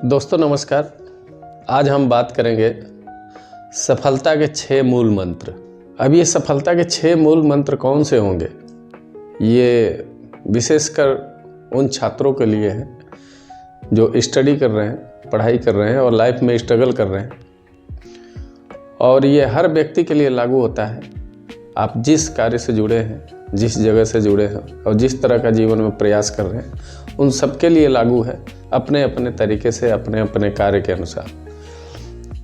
दोस्तों नमस्कार। आज हम बात करेंगे सफलता के 6 मूल मंत्र। अब ये सफलता के 6 मूल मंत्र कौन से होंगे, ये विशेषकर उन छात्रों के लिए है जो स्टडी कर रहे हैं, पढ़ाई कर रहे हैं और लाइफ में स्ट्रगल कर रहे हैं। और ये हर व्यक्ति के लिए लागू होता है। आप जिस कार्य से जुड़े हैं, जिस जगह से जुड़े हैं और जिस तरह का जीवन में प्रयास कर रहे हैं, उन सबके लिए लागू है, अपने अपने तरीके से, अपने अपने कार्य के अनुसार।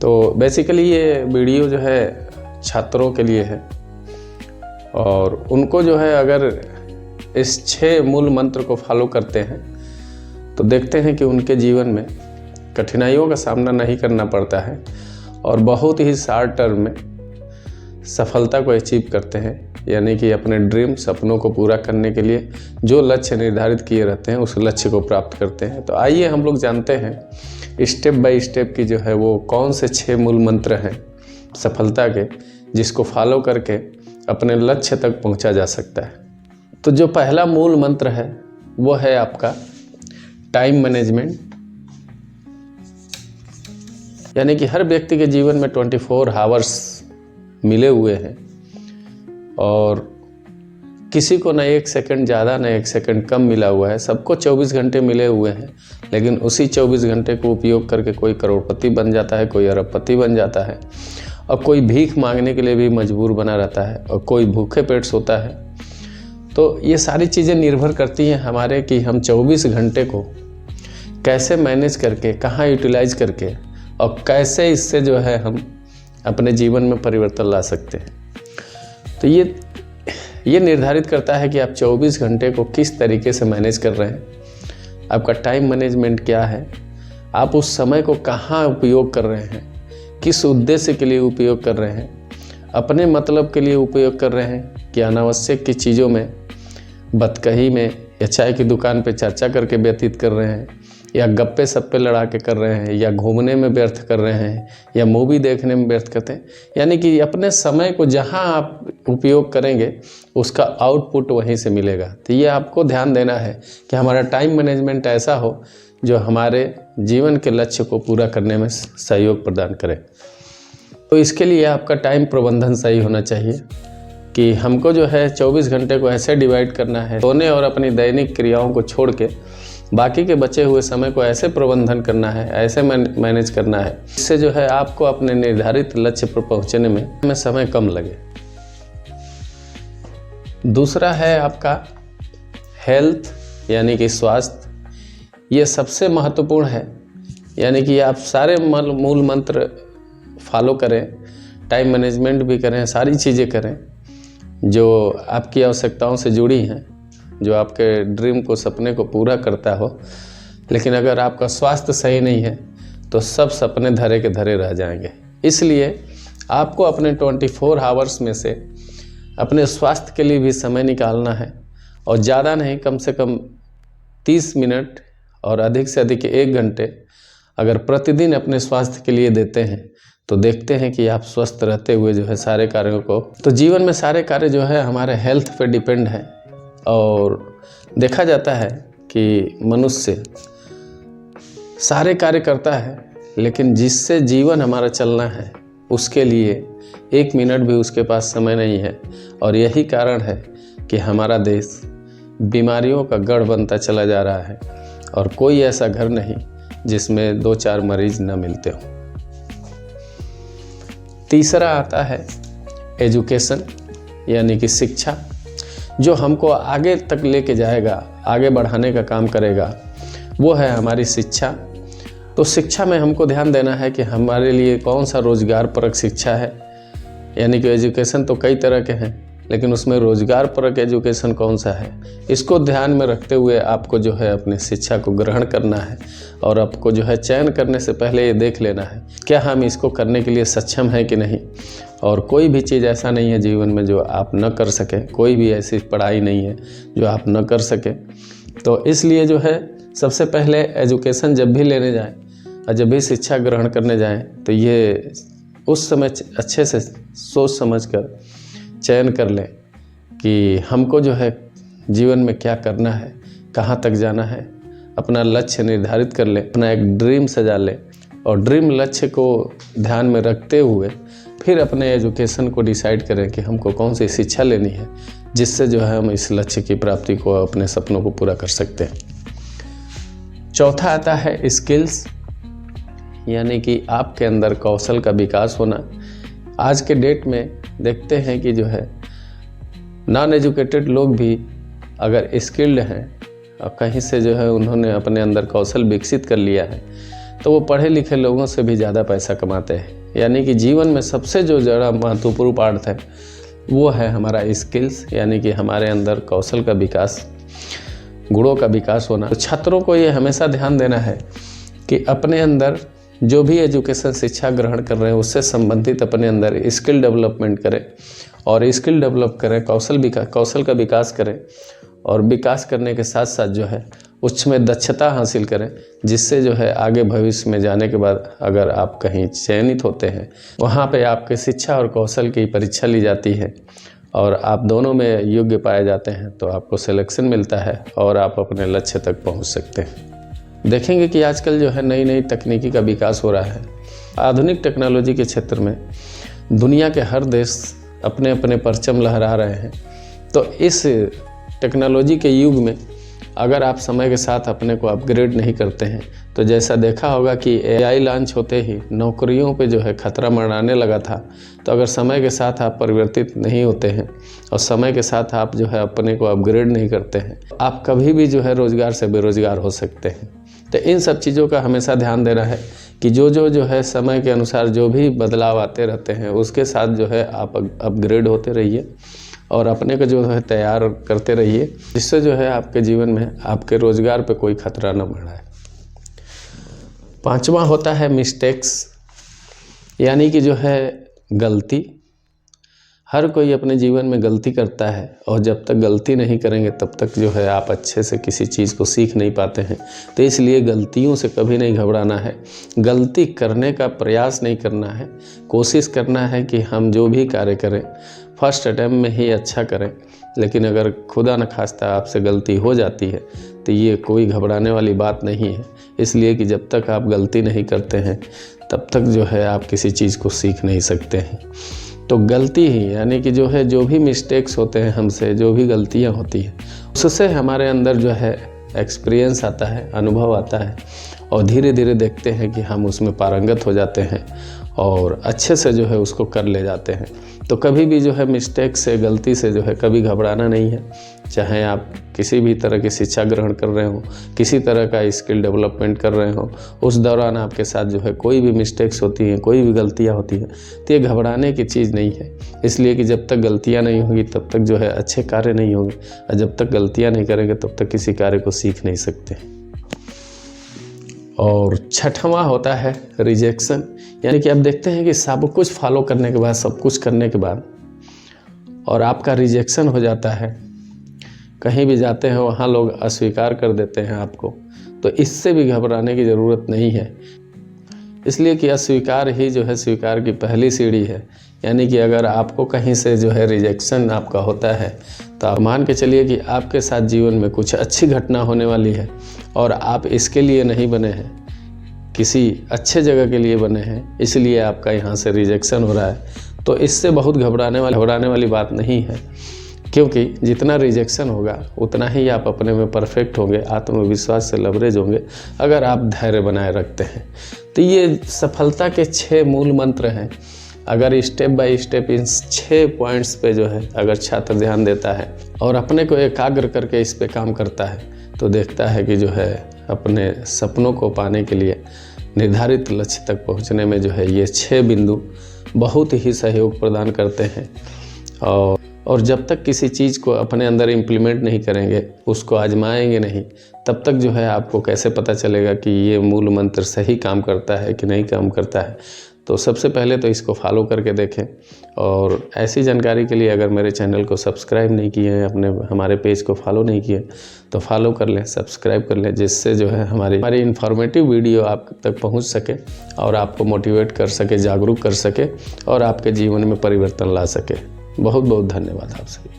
तो बेसिकली ये वीडियो जो है छात्रों के लिए है और उनको जो है अगर इस 6 मूल मंत्र को फॉलो करते हैं तो देखते हैं कि उनके जीवन में कठिनाइयों का सामना नहीं करना पड़ता है और बहुत ही शॉर्ट टर्म में सफलता को अचीव करते हैं। यानी कि अपने ड्रीम, सपनों को पूरा करने के लिए जो लक्ष्य निर्धारित किए रहते हैं उस लक्ष्य को प्राप्त करते हैं। तो आइए हम लोग जानते हैं स्टेप बाय स्टेप की जो है वो कौन से 6 मूल मंत्र हैं सफलता के, जिसको फॉलो करके अपने लक्ष्य तक पहुंचा जा सकता है। तो जो पहला मूल मंत्र है वो है आपका टाइम मैनेजमेंट। यानी कि हर व्यक्ति के जीवन में 24 आवर्स मिले हुए हैं और किसी को न 1 सेकंड ज़्यादा न 1 सेकंड कम मिला हुआ है। सबको 24 घंटे मिले हुए हैं, लेकिन उसी 24 घंटे को उपयोग करके कोई करोड़पति बन जाता है, कोई अरबपति बन जाता है और कोई भीख मांगने के लिए भी मजबूर बना रहता है और कोई भूखे पेट सोता है। तो ये सारी चीज़ें निर्भर करती हैं हमारे कि हम 24 घंटे को कैसे मैनेज करके, कहाँ यूटिलाइज करके और कैसे इससे जो है हम अपने जीवन में परिवर्तन ला सकते हैं। तो ये निर्धारित करता है कि आप 24 घंटे को किस तरीके से मैनेज कर रहे हैं, आपका टाइम मैनेजमेंट क्या है, आप उस समय को कहाँ उपयोग कर रहे हैं, किस उद्देश्य के लिए उपयोग कर रहे हैं, अपने मतलब के लिए उपयोग कर रहे हैं कि अनावश्यक की चीज़ों में, बतकही में या चाय की दुकान पे चर्चा करके व्यतीत कर रहे हैं या गप्पे सप्पे लड़ा के कर रहे हैं या घूमने में व्यर्थ कर रहे हैं या मूवी देखने में व्यर्थ करते हैं। यानी कि अपने समय को जहां आप उपयोग करेंगे उसका आउटपुट वहीं से मिलेगा। तो ये आपको ध्यान देना है कि हमारा टाइम मैनेजमेंट ऐसा हो जो हमारे जीवन के लक्ष्य को पूरा करने में सहयोग प्रदान करे। तो इसके लिए आपका टाइम प्रबंधन सही होना चाहिए कि हमको जो है 24 घंटे को ऐसे डिवाइड करना है, सोने और अपनी दैनिक क्रियाओं को छोड़ के बाकी के बचे हुए समय को ऐसे प्रबंधन करना है, ऐसे मैनेज करना है, इससे जो है आपको अपने निर्धारित लक्ष्य पर पहुंचने में समय कम लगे। दूसरा है आपका हेल्थ, यानी कि स्वास्थ्य। ये सबसे महत्वपूर्ण है। यानी कि आप सारे मूल मंत्र फॉलो करें, टाइम मैनेजमेंट भी करें, सारी चीज़ें करें जो आपकी आवश्यकताओं से जुड़ी हैं, जो आपके ड्रीम को, सपने को पूरा करता हो। लेकिन अगर आपका स्वास्थ्य सही नहीं है तो सब सपने धरे के धरे रह जाएंगे। इसलिए आपको अपने 24 आवर्स में से अपने स्वास्थ्य के लिए भी समय निकालना है और ज़्यादा नहीं, कम से कम 30 मिनट और अधिक से अधिक 1 घंटे अगर प्रतिदिन अपने स्वास्थ्य के लिए देते हैं तो देखते हैं कि आप स्वस्थ रहते हुए जो है सारे कार्यों को, तो जीवन में सारे कार्य जो है हमारे हेल्थ पे डिपेंड है। और देखा जाता है कि मनुष्य सारे कार्य करता है, लेकिन जिससे जीवन हमारा चलना है उसके लिए 1 मिनट भी उसके पास समय नहीं है। और यही कारण है कि हमारा देश बीमारियों का गढ़ बनता चला जा रहा है और कोई ऐसा घर नहीं जिसमें 2-4 मरीज न मिलते हों। तीसरा आता है एजुकेशन, यानी कि शिक्षा, जो हमको आगे तक लेके जाएगा, आगे बढ़ाने का काम करेगा, वो है हमारी शिक्षा। तो शिक्षा में हमको ध्यान देना है कि हमारे लिए कौन सा रोजगार परक शिक्षा है। यानी कि एजुकेशन तो कई तरह के हैं, लेकिन उसमें रोजगार परक एजुकेशन कौन सा है, इसको ध्यान में रखते हुए आपको जो है अपनी शिक्षा को ग्रहण करना है। और आपको जो है चयन करने से पहले ये देख लेना है क्या हम इसको करने के लिए सक्षम हैं कि नहीं। और कोई भी चीज़ ऐसा नहीं है जीवन में जो आप न कर सकें, कोई भी ऐसी पढ़ाई नहीं है जो आप न कर सकें। तो इसलिए जो है सबसे पहले एजुकेशन जब भी लेने जाएं और जब भी शिक्षा ग्रहण करने जाएं तो ये उस समय अच्छे से सोच समझ कर चयन कर लें कि हमको जो है जीवन में क्या करना है, कहाँ तक जाना है अपना लक्ष्य निर्धारित कर लें, अपना एक ड्रीम सजा लें और ड्रीम लक्ष्य को ध्यान में रखते हुए फिर अपने एजुकेशन को डिसाइड करें कि हमको कौन सी शिक्षा लेनी है, जिससे जो है हम इस लक्ष्य की प्राप्ति को, अपने सपनों को पूरा कर सकते हैं। चौथा आता है स्किल्स, यानी कि आपके अंदर कौशल का विकास होना। आज के डेट में देखते हैं कि जो है नॉन एजुकेटेड लोग भी अगर स्किल्ड हैं और कहीं से जो है उन्होंने अपने अंदर कौशल विकसित कर लिया है, तो वो पढ़े लिखे लोगों से भी ज़्यादा पैसा कमाते हैं। यानी कि जीवन में सबसे जो ज़्यादा महत्वपूर्ण पार्ट है वो है हमारा स्किल्स, यानी कि हमारे अंदर कौशल का विकास, गुणों का विकास होना। तो छात्रों को ये हमेशा ध्यान देना है कि अपने अंदर जो भी एजुकेशन शिक्षा ग्रहण कर रहे हैं उससे संबंधित अपने अंदर स्किल डेवलपमेंट करें और स्किल डेवलप करें, कौशल का विकास करें और विकास करने के साथ साथ जो है उसमें दक्षता हासिल करें, जिससे जो है आगे भविष्य में जाने के बाद अगर आप कहीं चयनित होते हैं, वहाँ पे आपके शिक्षा और कौशल की परीक्षा ली जाती है और आप दोनों में योग्य पाए जाते हैं, तो आपको सिलेक्शन मिलता है और आप अपने लक्ष्य तक पहुँच सकते हैं। देखेंगे कि आजकल जो है नई नई तकनीकी का विकास हो रहा है। आधुनिक टेक्नोलॉजी के क्षेत्र में दुनिया के हर देश अपने अपने परचम लहरा रहे हैं। तो इस टेक्नोलॉजी के युग में अगर आप समय के साथ अपने को अपग्रेड नहीं करते हैं, तो जैसा देखा होगा कि AI लॉन्च होते ही नौकरियों पे जो है खतरा मंडराने लगा था। तो अगर समय के साथ आप परिवर्तित नहीं होते हैं और समय के साथ आप जो है अपने को अपग्रेड नहीं करते हैं, आप कभी भी जो है रोज़गार से बेरोज़गार हो सकते हैं। तो इन सब चीज़ों का हमेशा ध्यान देना है कि जो है समय के अनुसार जो भी बदलाव आते रहते हैं उसके साथ जो है आप अपग्रेड होते रहिए और अपने को जो है तैयार करते रहिए, जिससे जो है आपके जीवन में आपके रोज़गार पे कोई खतरा न बढ़ाए। पांचवा होता है मिस्टेक्स, यानी कि जो है गलती। हर कोई अपने जीवन में गलती करता है और जब तक गलती नहीं करेंगे तब तक जो है आप अच्छे से किसी चीज़ को सीख नहीं पाते हैं। तो इसलिए गलतियों से कभी नहीं घबराना है, गलती करने का प्रयास नहीं करना है। कोशिश करना है कि हम जो भी कार्य करें फर्स्ट अटैम्प्ट में ही अच्छा करें। लेकिन अगर खुदा न खास्ता आपसे गलती हो जाती है तो ये कोई घबराने वाली बात नहीं है, इसलिए कि जब तक आप गलती नहीं करते हैं तब तक जो है आप किसी चीज़ को सीख नहीं सकते हैं। तो गलती ही, यानी कि जो है जो भी मिस्टेक्स होते हैं हमसे, जो भी गलतियां होती हैं, उससे हमारे अंदर जो है एक्सपीरियंस आता है, अनुभव आता है और धीरे धीरे देखते हैं कि हम उसमें पारंगत हो जाते हैं और अच्छे से जो है उसको कर ले जाते हैं। तो कभी भी जो है मिस्टेक से, गलती से जो है कभी घबराना नहीं है। चाहे आप किसी भी तरह की शिक्षा ग्रहण कर रहे हो, किसी तरह का स्किल डेवलपमेंट कर रहे हो, उस दौरान आपके साथ जो है कोई भी मिस्टेक्स होती हैं, कोई भी गलतियां होती हैं, तो ये घबराने की चीज़ नहीं है। इसलिए कि जब तक गलतियां नहीं होंगी तब तक जो है अच्छे कार्य नहीं होंगे और जब तक गलतियां नहीं करेंगे तब तक किसी कार्य को सीख नहीं सकते। और छठवां होता है रिजेक्शन, यानी कि आप देखते हैं कि सब कुछ फॉलो करने के बाद, सब कुछ करने के बाद और आपका रिजेक्शन हो जाता है, कहीं भी जाते हैं वहाँ लोग अस्वीकार कर देते हैं आपको, तो इससे भी घबराने की ज़रूरत नहीं है। इसलिए कि अस्वीकार ही जो है स्वीकार की पहली सीढ़ी है। यानी कि अगर आपको कहीं से जो है रिजेक्शन आपका होता है तो आप मान के चलिए कि आपके साथ जीवन में कुछ अच्छी घटना होने वाली है और आप इसके लिए नहीं बने हैं, किसी अच्छे जगह के लिए बने हैं, इसलिए आपका यहाँ से रिजेक्शन हो रहा है। तो इससे बहुत घबराने वाली बात नहीं है, क्योंकि जितना रिजेक्शन होगा उतना ही आप अपने में परफेक्ट होंगे, आत्मविश्वास से लबरेज होंगे अगर आप धैर्य बनाए रखते हैं। तो ये सफलता के 6 मूल मंत्र हैं। अगर step by step in 6 points पे जो है अगर छात्र ध्यान देता है और अपने को एकाग्र करके इस पे काम करता है तो देखता है कि जो है अपने सपनों को पाने के लिए निर्धारित लक्ष्य तक पहुंचने में जो है ये 6 बिंदु बहुत ही सहयोग प्रदान करते हैं। और जब तक किसी चीज़ को अपने अंदर इम्प्लीमेंट नहीं करेंगे, उसको आजमाएंगे नहीं, तब तक जो है आपको कैसे पता चलेगा कि ये मूल मंत्र सही काम करता है कि नहीं काम करता है। तो सबसे पहले तो इसको फॉलो करके देखें। और ऐसी जानकारी के लिए अगर मेरे चैनल को सब्सक्राइब नहीं किए हैं, हमारे पेज को फॉलो नहीं किए, तो फॉलो कर लें, सब्सक्राइब कर लें, जिससे जो है हमारी इन्फॉर्मेटिव वीडियो आप तक पहुंच सके और आपको मोटिवेट कर सके, जागरूक कर सके और आपके जीवन में परिवर्तन ला सके। बहुत बहुत धन्यवाद आप सभी।